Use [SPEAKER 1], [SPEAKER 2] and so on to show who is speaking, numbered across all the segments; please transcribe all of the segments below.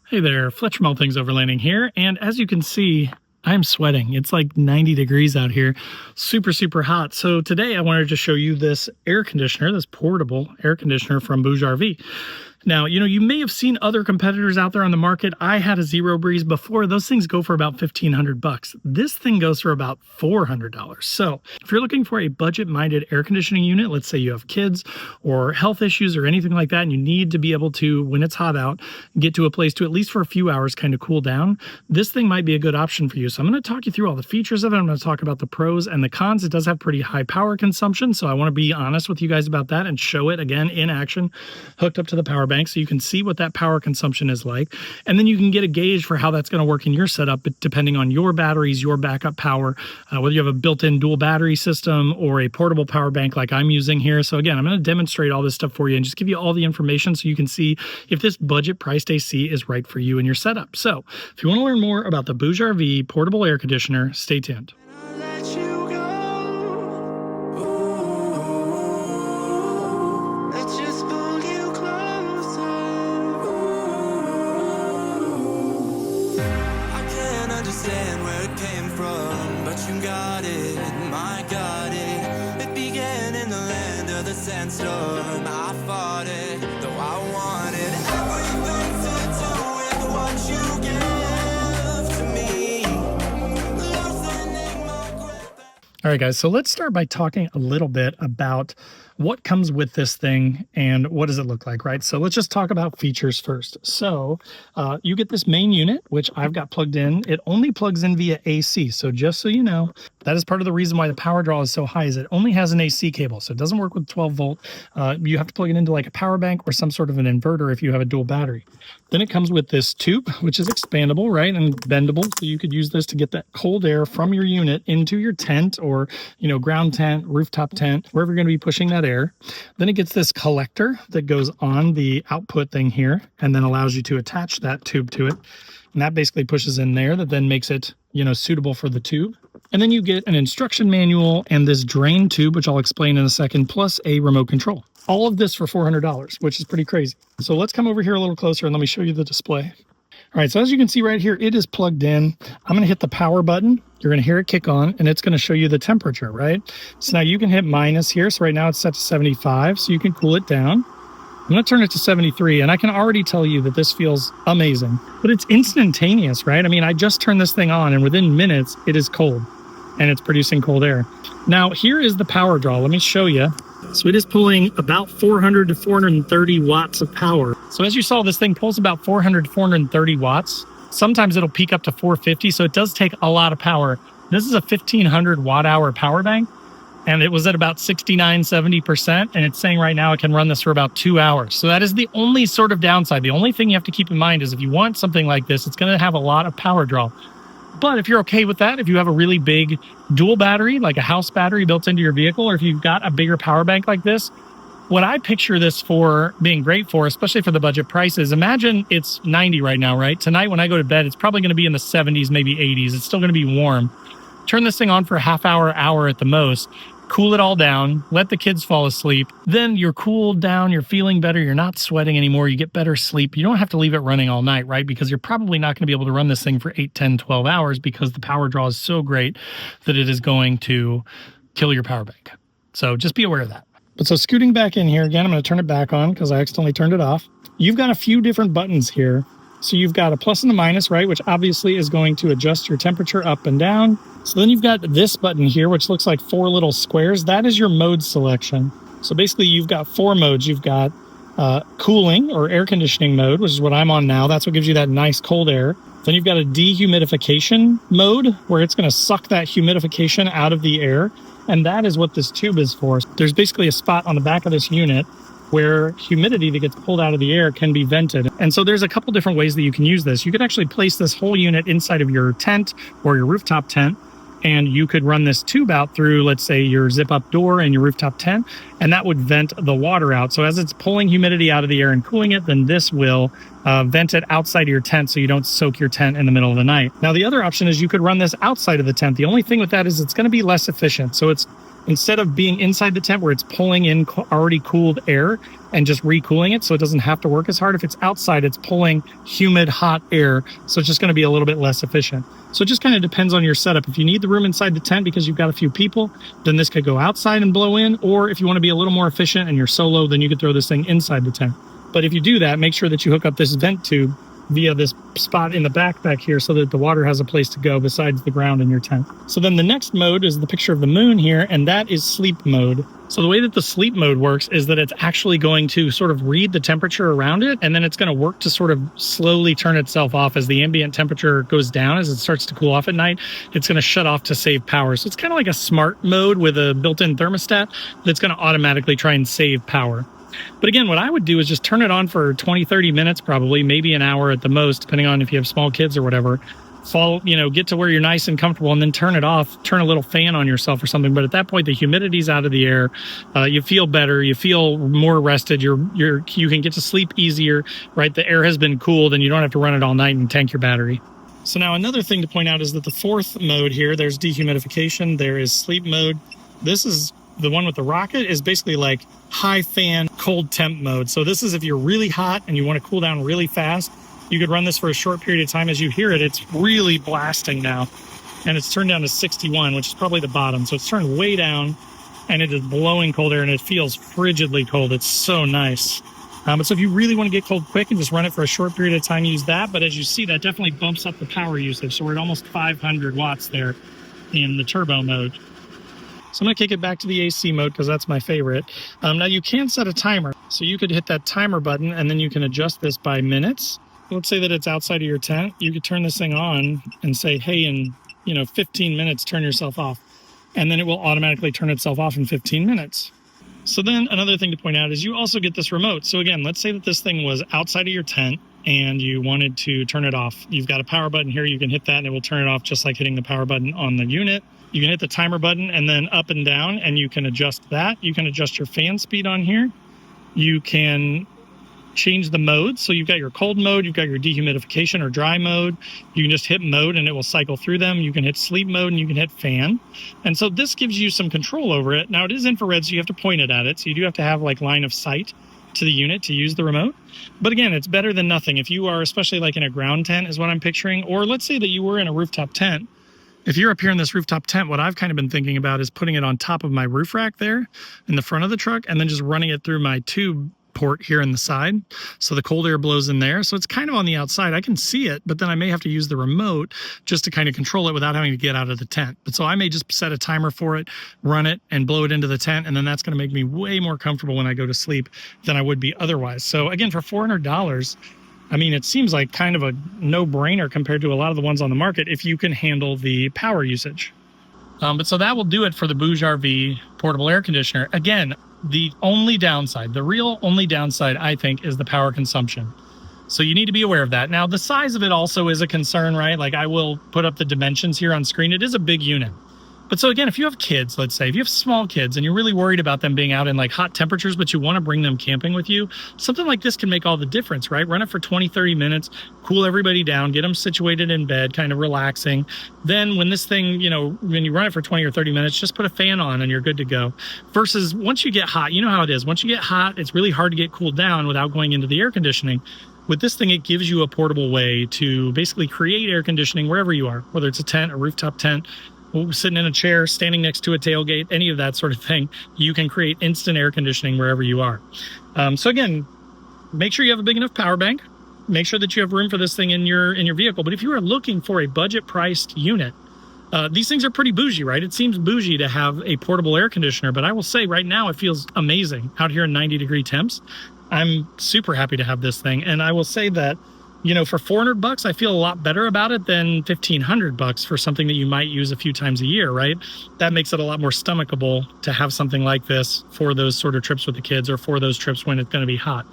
[SPEAKER 1] Hey there, Fletcher from All Things Overlanding here, and as you can see, I'm sweating. It's like 90 degrees out here, super, super hot. So today I wanted to show you this air conditioner, this portable air conditioner from BougeRV. Now, you may have seen other competitors out there on the market. I had a Zero Breeze before. Those things go for about $1,500. This thing goes for about $400. So if you're looking for a budget-minded air conditioning unit, let's say you have kids or health issues or anything like that, and you need to be able to, when it's hot out, get to a place to, at least for a few hours, kind of cool down, this thing might be a good option for you. So I'm going to talk you through all the features of it. I'm going to talk about the pros and the cons. It does have pretty high power consumption, so I want to be honest with you guys about that and show it again in action, hooked up to the power bank, so you can see what that power consumption is like, and then you can get a gauge for how that's going to work in your setup depending on your batteries, your backup power, whether you have a built-in dual battery system or a portable power bank like I'm using here. So again, I'm going to demonstrate all this stuff for you and just give you all the information so you can see if this budget priced AC is right for you and your setup. So if you want to learn more about the BougeRV portable air conditioner, stay tuned.
[SPEAKER 2] Understand where it came from, but you got it, my got it. It began in the land of the sandstorm. I fought it, though I wanted everything to do with what you give to me. Loosening my grip.
[SPEAKER 1] All right, guys, so let's start by talking a little bit about what comes with this thing and what does it look like, right? So let's just talk about features first. So you get this main unit, which I've got plugged in. It only plugs in via AC. So just so you know, that is part of the reason why the power draw is so high, is it only has an AC cable. So it doesn't work with 12 volt. You have to plug it into like a power bank or some sort of an inverter if you have a dual battery. Then it comes with this tube, which is expandable, right? And bendable. So you could use this to get that cold air from your unit into your tent or, ground tent, rooftop tent, wherever you're going to be pushing that air. Then it gets this collector that goes on the output thing here and then allows you to attach that tube to it. And that basically pushes in there, that then makes it, suitable for the tube. And then you get an instruction manual and this drain tube, which I'll explain in a second, plus a remote control. All of this for $400, which is pretty crazy. So let's come over here a little closer and let me show you the display. All right, so as you can see right here, it is plugged in. I'm going to hit the power button. You're going to hear it kick on, and it's going to show you the temperature, right? So now you can hit minus here. So right now it's set to 75, so you can cool it down. I'm going to turn it to 73, and I can already tell you that this feels amazing. But it's instantaneous, right? I mean, I just turned this thing on, and within minutes, it is cold, and it's producing cold air. Now, here is the power draw. Let me show you. So it is pulling about 400 to 430 watts of power. So as you saw, this thing pulls about 400 to 430 watts. Sometimes it'll peak up to 450, so it does take a lot of power. This is a 1500 watt hour power bank, and it was at about 69, 70%, and it's saying right now it can run this for about 2 hours. So that is the only sort of downside. The only thing you have to keep in mind is if you want something like this, it's going to have a lot of power draw. But if you're okay with that, if you have a really big dual battery, like a house battery built into your vehicle, or if you've got a bigger power bank like this, what I picture this for being great for, especially for the budget prices, imagine it's 90 right now, right? Tonight when I go to bed, it's probably going to be in the 70s, maybe 80s. It's still going to be warm. Turn this thing on for a half hour, hour at the most. Cool it all down, let the kids fall asleep. Then you're cooled down, you're feeling better, you're not sweating anymore, you get better sleep. You don't have to leave it running all night, right? Because you're probably not going to be able to run this thing for 8, 10, 12 hours because the power draw is so great that it is going to kill your power bank. So just be aware of that. But so scooting back in here again, I'm going to turn it back on because I accidentally turned it off. You've got a few different buttons here. So you've got a plus and a minus, right? Which obviously is going to adjust your temperature up and down. So then you've got this button here, which looks like 4 little squares. That is your mode selection. So basically you've got 4 modes. You've got cooling or air conditioning mode, which is what I'm on now. That's what gives you that nice cold air. Then you've got a dehumidification mode where it's going to suck that humidification out of the air. And that is what this tube is for. There's basically a spot on the back of this unit where humidity that gets pulled out of the air can be vented. And so there's a couple different ways that you can use this. You could actually place this whole unit inside of your tent or your rooftop tent, and you could run this tube out through, let's say, your zip-up door in your rooftop tent, and that would vent the water out. So as it's pulling humidity out of the air and cooling it, then this will vent it outside of your tent so you don't soak your tent in the middle of the night. Now, the other option is you could run this outside of the tent. The only thing with that is it's going to be less efficient. So it's instead of being inside the tent where it's pulling in already cooled air and just recooling it so it doesn't have to work as hard, if it's outside, it's pulling humid, hot air. So it's just going to be a little bit less efficient. So it just kind of depends on your setup. If you need the room inside the tent because you've got a few people, then this could go outside and blow in. Or if you want to be a little more efficient and you're solo, then you could throw this thing inside the tent. But if you do that, make sure that you hook up this vent tube via this spot in the back here so that the water has a place to go besides the ground in your tent. So then the next mode is the picture of the moon here, and that is sleep mode. So the way that the sleep mode works is that it's actually going to sort of read the temperature around it, and then it's going to work to sort of slowly turn itself off as the ambient temperature goes down. As it starts to cool off at night, it's going to shut off to save power. So it's kind of like a smart mode with a built-in thermostat that's going to automatically try and save power. But again, what I would do is just turn it on for 20, 30 minutes, probably, maybe an hour at the most, depending on if you have small kids or whatever. Get to where you're nice and comfortable and then turn it off, turn a little fan on yourself or something. But at that point, the humidity's out of the air. You feel better. You feel more rested. You can get to sleep easier, right? The air has been cooled and you don't have to run it all night and tank your battery. So now another thing to point out is that the fourth mode here, there's dehumidification, there is sleep mode. This is the one with the rocket is basically like high fan, cold temp mode. So this is if you're really hot and you want to cool down really fast, you could run this for a short period of time. As you hear it, it's really blasting now. And it's turned down to 61, which is probably the bottom. So it's turned way down and it is blowing cold air and it feels frigidly cold. It's so nice. So if you really want to get cold quick and just run it for a short period of time, use that. But as you see, that definitely bumps up the power usage. So we're at almost 500 watts there in the turbo mode. So I'm going to kick it back to the AC mode because that's my favorite. Now you can set a timer. So you could hit that timer button and then you can adjust this by minutes. Let's say that it's outside of your tent. You could turn this thing on and say, hey, in 15 minutes, turn yourself off. And then it will automatically turn itself off in 15 minutes. So then another thing to point out is you also get this remote. So again, let's say that this thing was outside of your tent and you wanted to turn it off. You've got a power button here. You can hit that and it will turn it off just like hitting the power button on the unit. You can hit the timer button and then up and down, and you can adjust that. You can adjust your fan speed on here. You can change the mode. So you've got your cold mode, you've got your dehumidification or dry mode. You can just hit mode and it will cycle through them. You can hit sleep mode and you can hit fan. And so this gives you some control over it. Now it is infrared, so you have to point it at it. So you do have to have like line of sight to the unit to use the remote. But again, it's better than nothing. If you are, especially like in a ground tent is what I'm picturing, or let's say that you were in a rooftop tent. If you're up here in this rooftop tent, what I've kind of been thinking about is putting it on top of my roof rack there in the front of the truck and then just running it through my tube port here in the side. So the cold air blows in there. So it's kind of on the outside. I can see it, but then I may have to use the remote just to kind of control it without having to get out of the tent. But so I may just set a timer for it, run it and blow it into the tent. And then that's going to make me way more comfortable when I go to sleep than I would be otherwise. So again, for $400, I mean, it seems like kind of a no-brainer compared to a lot of the ones on the market if you can handle the power usage. But so that will do it for the BougeRV portable air conditioner. Again, the only downside, the real only downside, I think, is the power consumption. So you need to be aware of that. Now, the size of it also is a concern, right? Like I will put up the dimensions here on screen. It is a big unit. But so again, if you have kids, let's say, if you have small kids and you're really worried about them being out in like hot temperatures, but you want to bring them camping with you, something like this can make all the difference, right? Run it for 20, 30 minutes, cool everybody down, get them situated in bed, kind of relaxing. Then when this thing, when you run it for 20 or 30 minutes, just put a fan on and you're good to go. Versus once you get hot, you know how it is. Once you get hot, it's really hard to get cooled down without going into the air conditioning. With this thing, it gives you a portable way to basically create air conditioning wherever you are, whether it's a tent, a rooftop tent, sitting in a chair, standing next to a tailgate, any of that sort of thing. You can create instant air conditioning wherever you are. So again, make sure you have a big enough power bank. Make sure that you have room for this thing in your vehicle. But if you are looking for a budget-priced unit, these things are pretty bougie, right? It seems bougie to have a portable air conditioner, but I will say right now it feels amazing out here in 90-degree temps. I'm super happy to have this thing, and I will say that for $400, I feel a lot better about it than $1,500 for something that you might use a few times a year, right? That makes it a lot more stomachable to have something like this for those sort of trips with the kids or for those trips when it's going to be hot.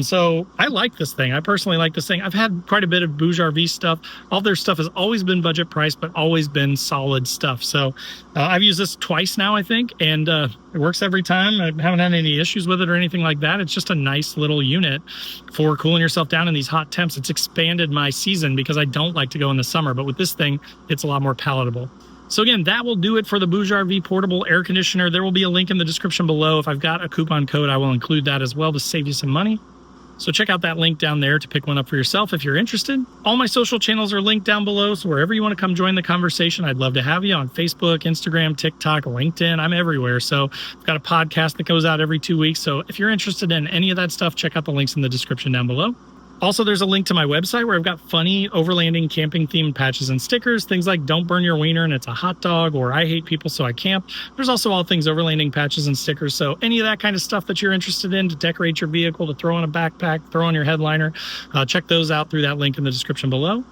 [SPEAKER 1] So I like this thing. I personally like this thing. I've had quite a bit of BougeRV stuff. All their stuff has always been budget priced, but always been solid stuff. So I've used this twice now, I think, and it works every time. I haven't had any issues with it or anything like that. It's just a nice little unit for cooling yourself down in these hot temps. It's expanded my season because I don't like to go in the summer, but with this thing, it's a lot more palatable. So again, that will do it for the BougeRV portable air conditioner. There will be a link in the description below. If I've got a coupon code, I will include that as well to save you some money. So check out that link down there to pick one up for yourself if you're interested. All my social channels are linked down below, so wherever you want to come join the conversation, I'd love to have you on Facebook, Instagram, TikTok, LinkedIn. I'm everywhere. So I've got a podcast that goes out every 2 weeks. So if you're interested in any of that stuff, check out the links in the description down below. Also, there's a link to my website where I've got funny overlanding camping themed patches and stickers, things like don't burn your wiener and it's a hot dog, or I hate people so I camp. There's also all things overlanding patches and stickers, so any of that kind of stuff that you're interested in to decorate your vehicle, to throw on a backpack, throw on your headliner, check those out through that link in the description below.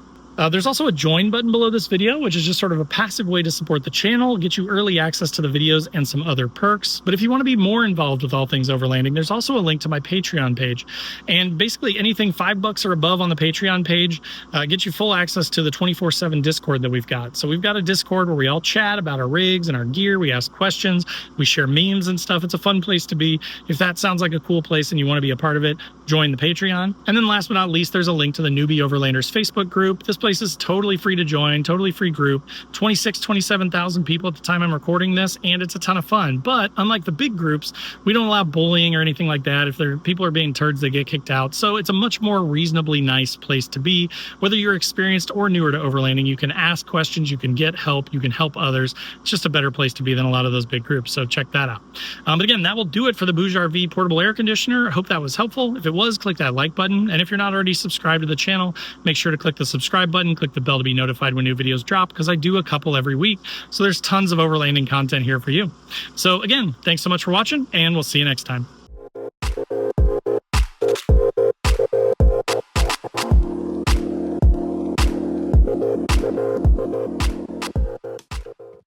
[SPEAKER 1] There's also a join button below this video, which is just sort of a passive way to support the channel, get you early access to the videos and some other perks. But if you want to be more involved with all things overlanding, there's also a link to my Patreon page. And basically anything $5 or above on the Patreon page gets you full access to the 24/7 Discord that we've got. So we've got a Discord where we all chat about our rigs and our gear. We ask questions, we share memes and stuff. It's a fun place to be. If that sounds like a cool place and you want to be a part of it, join the Patreon. And then last but not least, there's a link to the Newbie Overlanders Facebook group. This place is totally free to join, totally free group, 27,000 people at the time I'm recording this, and it's a ton of fun. But unlike the big groups, we don't allow bullying or anything like that. If people are being turds, they get kicked out. So it's a much more reasonably nice place to be. Whether you're experienced or newer to overlanding, you can ask questions, you can get help, you can help others. It's just a better place to be than a lot of those big groups, so check that out. But again, that will do it for the BougeRV portable air conditioner. I hope that was helpful. If it was, click that like button. And if you're not already subscribed to the channel, make sure to click the subscribe button, click the bell to be notified when new videos drop, because I do a couple every week. So there's tons of overlanding content here for you. So again, thanks so much for watching, and we'll see you next time.